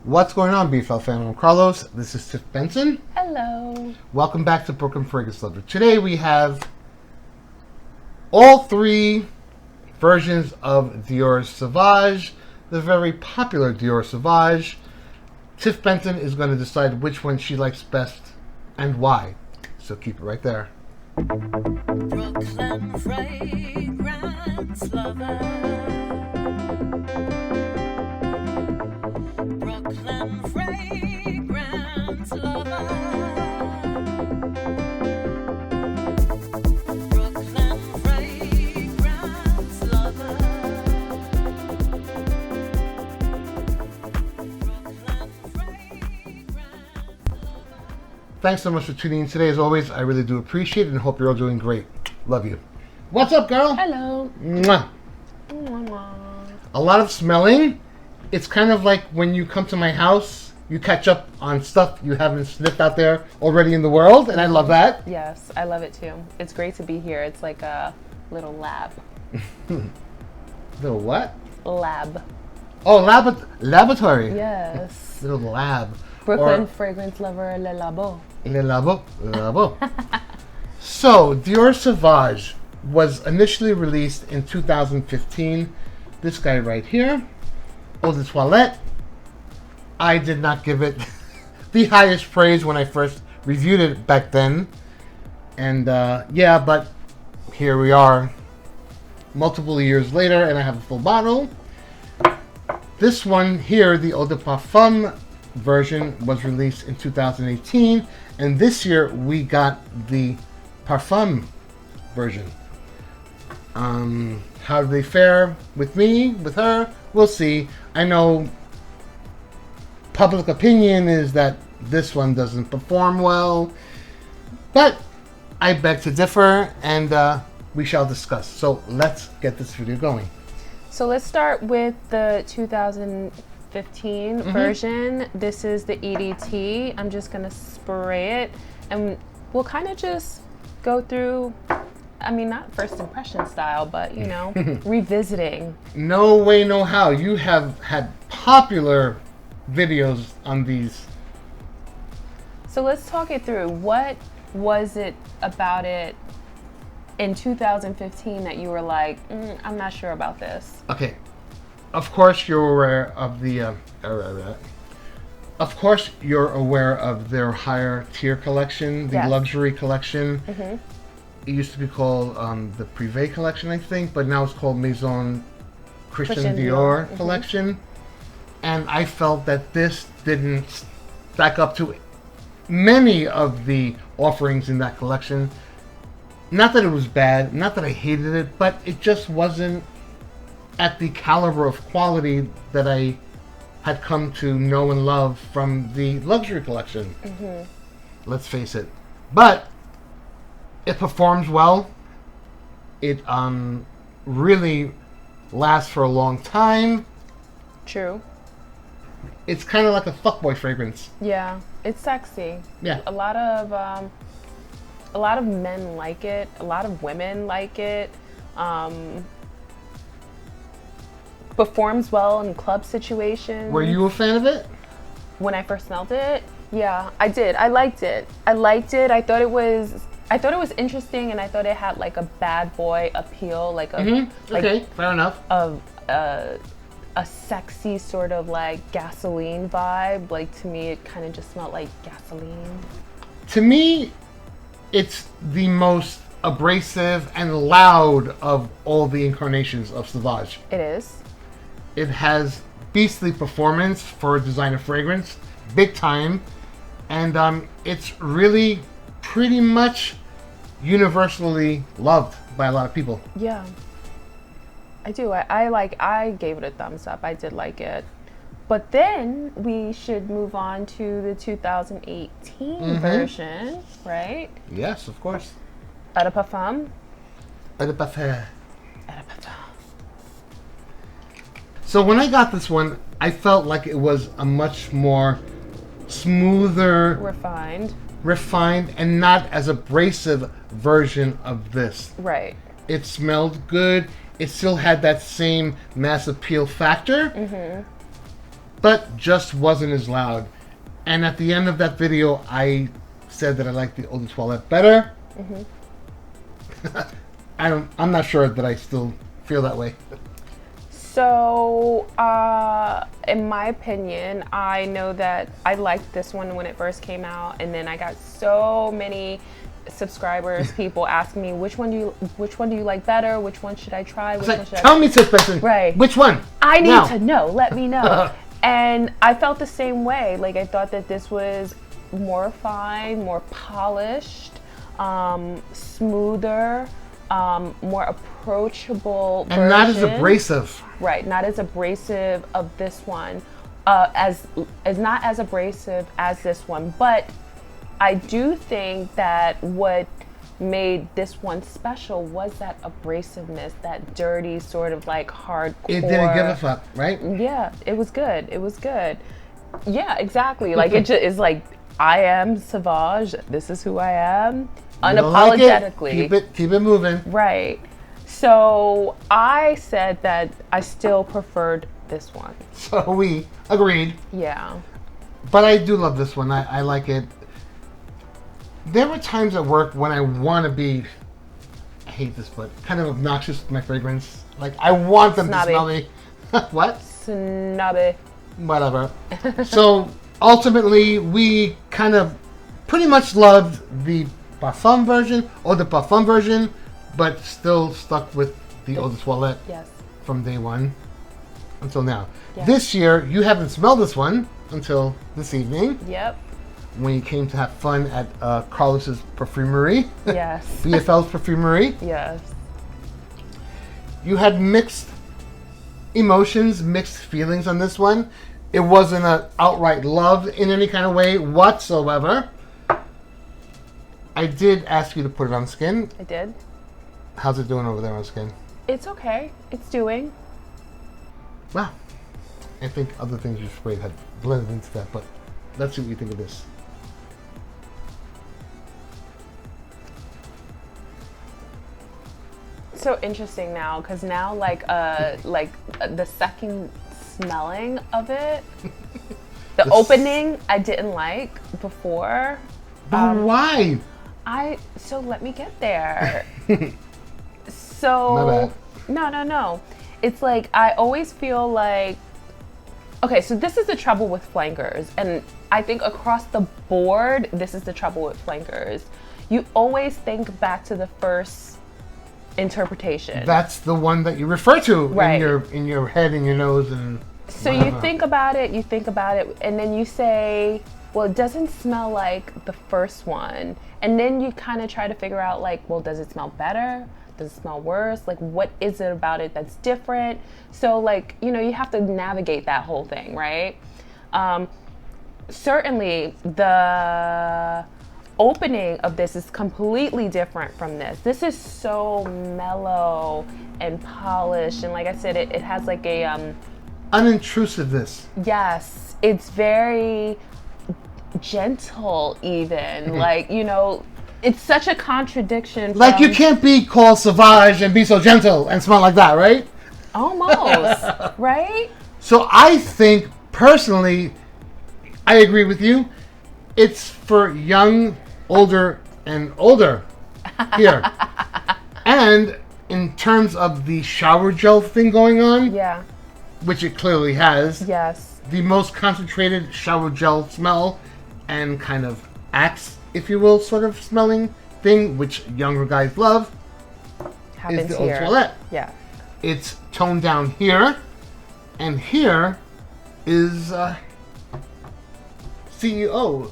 What's going on, BFL fan? I'm Carlos. This is Tiff Benson. Hello. Welcome back to Brooklyn Fragrance Lover. Today we have all three versions of Dior Sauvage, the very popular Dior Sauvage. Tiff Benson is going to decide which one she likes best and why. So keep it right there. Brooklyn Fragrance Lover. Brooklyn Fragrance Lover. Brooklyn Fragrance Lover. Brooklyn Fragrance Lover. Thanks so much for tuning in today. As always, I really do appreciate it and hope you're all doing great. Love you. What's up, girl? Hello. Mwah. A lot of smelling. It's kind of like when you come to my house, you catch up on stuff you haven't sniffed out there already in the world, and I love that. Yes, I love it too. It's great to be here. It's like a little lab. Little what? Lab. Oh, laboratory. Yes. Little lab. Brooklyn Or Fragrance Lover Le Labo. Le labo. So, Dior Sauvage was initially released in 2015. This guy right here, Eau de Toilette. I did not give it the highest praise when I first reviewed it back then. And yeah, but here we are multiple years later and I have a full bottle. This one here, the Eau de Parfum version, was released in 2018. And this year we got the Parfum version. How do they fare with me, with her? We'll see. I know public opinion is that this one doesn't perform well, but I beg to differ, and we shall discuss. So let's get this video going. So let's start with the 2015 version. This is the EDT. I'm just gonna spray it, and we'll kind of just go through. I mean, not first impression style, but, you know, revisiting. No way, no how. You have had popular videos on these. So let's talk it through. What was it about it in 2015 that you were like, I'm not sure about this? Okay. Of course, you're aware of the. Of course, you're aware of their higher tier collection, the Yes. luxury collection. It used to be called the Privé collection, I think, but now it's called Maison Christian Dior collection. And I felt that this didn't stack up to many of the offerings in that collection. Not that it was bad, not that I hated it, but it just wasn't at the caliber of quality that I had come to know and love from the luxury collection. Let's face it. But it performs well. It really lasts for a long time. True. It's kind of like a fuckboy fragrance. Yeah, it's sexy. Yeah. A lot of men like it. A lot of women like it. Performs well in club situations. Were you a fan of it? When I first smelled it, yeah, I did. I liked it. I thought it was interesting, and I thought it had like a bad boy appeal, like a Okay, fair enough. a sexy sort of like gasoline vibe. Like, to me, it kind of just smelled like gasoline. To me, it's the most abrasive and loud of all the incarnations of Sauvage. It is. It has beastly performance for a designer fragrance, big time, and it's really pretty much universally loved by a lot of people. Yeah, I do. I gave it a thumbs up. I did like it. But then we should move on to the 2018 version, right? Yes, of course. Eau de Parfum. Eau de Parfum. Eau de Parfum. So when I got this one, I felt like it was a much more smoother, Refined, and not as abrasive version of this. right? It smelled good. It still had that same mass appeal factor. but just wasn't as loud. And at the end of that video, I said that I liked the Eau de Toilette better. I'm not sure that I still feel that way. So, in my opinion, I know that I liked this one when it first came out, and then I got so many subscribers, people asking me which one do you like better, which one should I try, which one should Tell me, Tiff Benson. Right. Which one? I need Now. to know. Let me know. And I felt the same way. Like, I thought that this was more refined, more polished, smoother, more approachable And not as version. abrasive. Right, not as abrasive of this one, as not as abrasive as this one. But I do think that what made this one special was that abrasiveness, that dirty sort of like hardcore. It didn't give a fuck, right? Yeah, it was good. It was good. Yeah, exactly. Like, it just is like, I am Sauvage. This is who I am. You don't like Unapologetically. it, keep it moving. Right. So I said that I still preferred this one. So we agreed. Yeah. But I do love this one. I like it. There were times at work when I want to be, I hate this, but kind of obnoxious with my fragrance. Like, I want them Snobby. to smell me. What? Snobby. Whatever. So ultimately, we kind of pretty much loved the Parfum version, or the Parfum version, but still stuck with the Eau de Toilette Yes. from day one until now. Yeah. This year, you haven't smelled this one until this evening Yep. when you came to have fun at Carlos's Perfumery, Yes. BFL's Perfumery. Yes. You had mixed emotions, mixed feelings on this one. It wasn't an outright love in any kind of way whatsoever. I did ask you to put it on skin. I did. How's it doing over there on skin? It's okay. It's doing. Well, I think other things you sprayed had blended into that, but let's see what you think of this. So interesting now, because now the second smelling of it, the opening I didn't like before. But why? So let me get there. So My bad. no. It's like I always feel like, okay, so this is the trouble with flankers, and I think across the board this is the trouble with flankers. You always think back to the first interpretation. That's the one that you refer to Right. in your head and your nose and. So whatever. you think about it, and then you say, well, it doesn't smell like the first one. And then you kind of try to figure out, like, well, does it smell better? Does it smell worse? Like, what is it about it that's different? So, like, you have to navigate that whole thing, right? Certainly, the opening of this is completely different from this. This is so mellow and polished. And like I said, it has like a... unintrusiveness. Yes, it's very gentle even. Like, it's such a contradiction. Like, you from- can't be called Sauvage and be so gentle and smell like that, right? Almost, right? So I think, personally, I agree with you. It's for young, older, and older here. And in terms of the shower gel thing going on, Yeah, which it clearly has, yes. the most concentrated shower gel smell and kind of axe, if you will, sort of smelling thing, which younger guys love, Happens is the Eau de here. Toilette. Yeah. It's toned down here, and here is CEO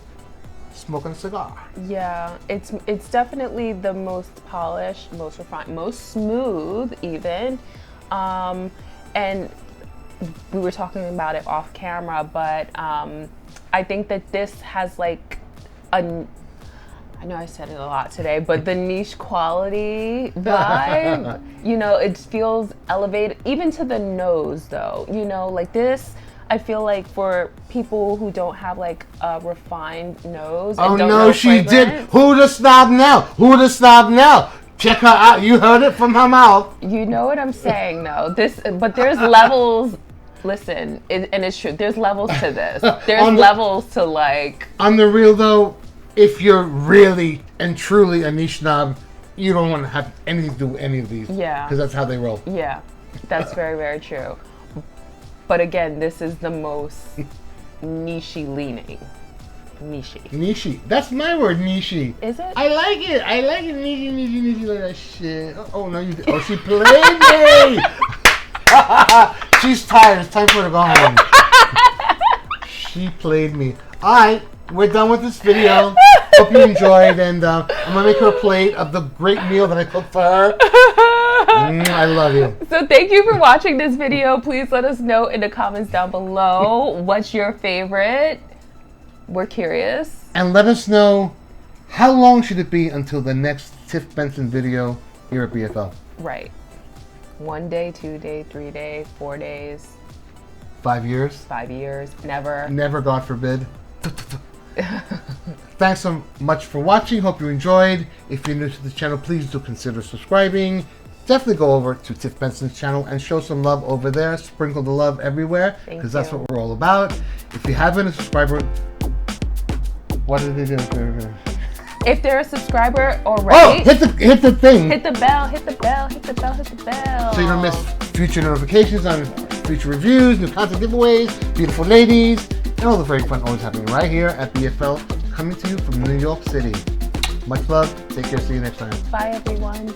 smoking a cigar. Yeah, it's definitely the most polished, most refined, most smooth even. And we were talking about it off camera, but I think that this has like I know I said it a lot today, but the niche quality vibe, it feels elevated, even to the nose though, like this, I feel like for people who don't have like a refined nose. Oh and don't no, know she did. fragrance, Who the snob now? Who the snob now? Check her out. You heard it from her mouth. You know what I'm saying though. But there's levels Listen, and it's true. There's levels to this. On There's the- levels to like. On the real though, if you're really and truly a niche snob, you don't want to have anything to do with any of these. Yeah. Because that's how they roll. Yeah, that's very, very true. But again, this is the most niche-y leaning. Niche-y. Niche. That's my word, niche. Is it? I like it. I like it. Niche, like that shit. Oh no, you. Oh, she played me. She's tired. It's time for her to go home. She played me. All right, we're done with this video. Hope you enjoyed, and I'm gonna make her a plate of the great meal that I cooked for her. I love you. So thank you for watching this video. Please let us know in the comments down below what's your favorite. We're curious. And let us know how long should it be until the next Tiff Benson video here at BFL. Right. 1 day, 2 day, 3 day, 4 days, 5 years? 5 years, never. Never, God forbid. Thanks so much for watching. Hope you enjoyed. If you're new to the channel, please do consider subscribing. Definitely go over to Tiff Benson's channel and show some love over there. Sprinkle the love everywhere, because that's you. what we're all about. If you haven't been a subscriber, what did they do? If they're a subscriber already, Oh, hit the thing. hit the bell, hit the bell, hit the bell, hit the bell. So you don't miss future notifications on future reviews, new content giveaways, beautiful ladies, and all the very fun always happening right here at BFL, coming to you from New York City. Much love. Take care. See you next time. Bye, everyone.